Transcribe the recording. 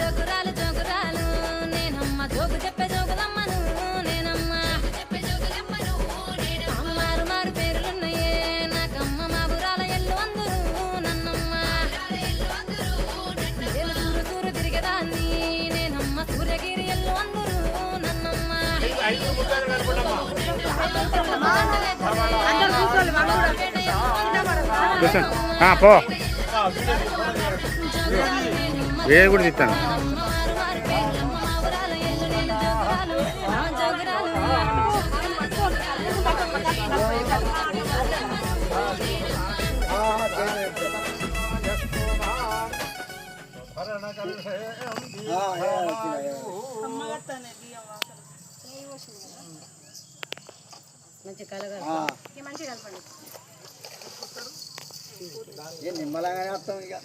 జోగురాలు జోగురాలు నేనమ్మ జోగు చెప్పే జోగులమ్మను నేనమ్మ అమ్మారు మారు పేర్లున్నాయే నాకమ్మ మా బురాల ఎల్లు అందరూ నన్నమ్మ సూరు సూరు తిరిగేదాన్ని నేనమ్మ సూర్యగిరి ఎల్లు అందరూ నన్నమ్మ పో వేరు కూడా తీస్తాను నిమ్మలంగానే వస్తాం ఇక